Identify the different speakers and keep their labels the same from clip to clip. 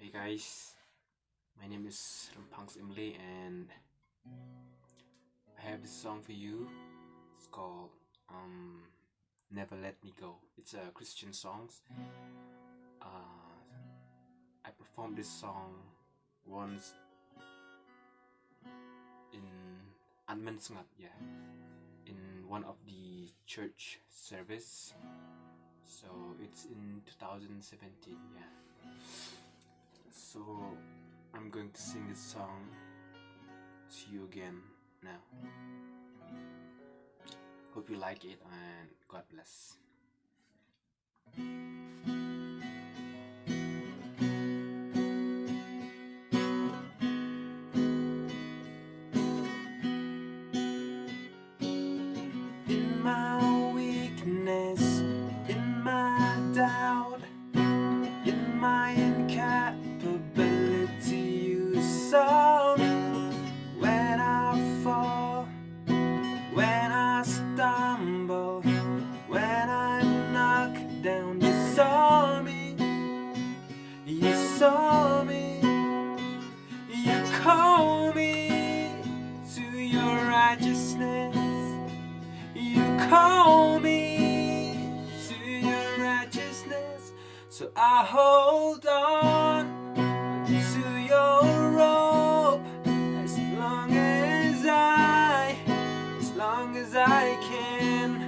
Speaker 1: Hey guys, my name is Rymphang Syiemlieh and I have this song for you. It's called Never Let Me Go. It's a Christian song. I performed this song once in in one of the church service. So it's in 2017, yeah. So I'm going to sing this song to you again now. Hope you like it and God bless. In my weakness, in my doubt, in my incapability, you saw me. When I fall, when I stumble, when I'm knocked down, you saw me. You saw me. You call me to your righteousness. You call me to your righteousness. So I hold on to your rope as long as I can,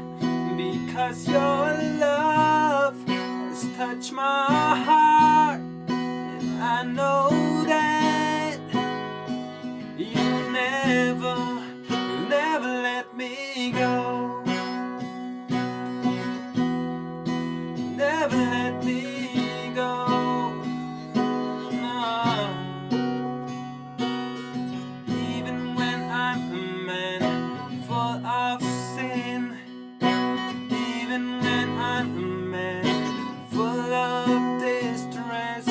Speaker 1: because your love has touched my heart, and I know that you'll never let me go. Never let me go. No. Even when I'm a man full of sin, even when I'm a man full of distress,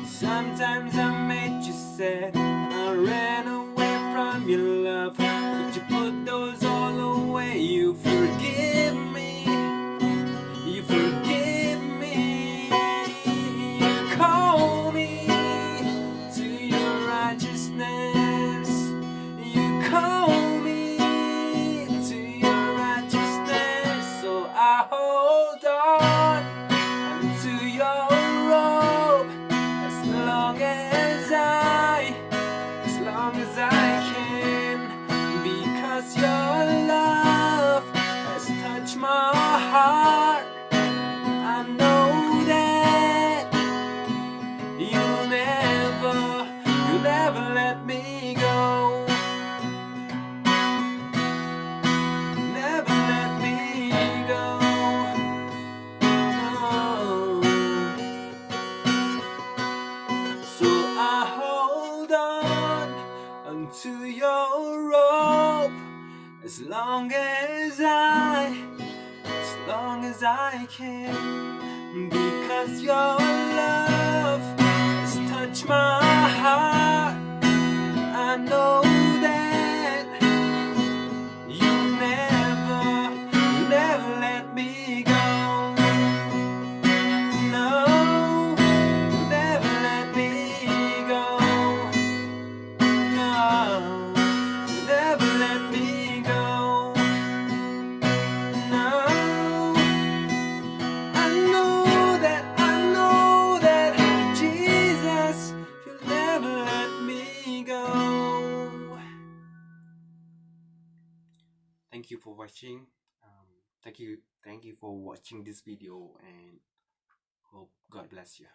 Speaker 1: sometimes I made you sad, I ran away from your love, but you put those all away. You forgive me, you forgive me. You call me to your righteousness. You call me to your righteousness. So I hold on to your rope as long as I can, because your love has touched my heart. I know that you'll never let me go. Never let me go. No. So I hold on unto your rope as long as I can, because your love has touched my heart. I know that you'll never let me go. No, you'll never let me go. No, you'll never let me go. No, I know that Jesus, you'll never let me go. Thank you for watching. Thank you for watching this video, and hope God bless you.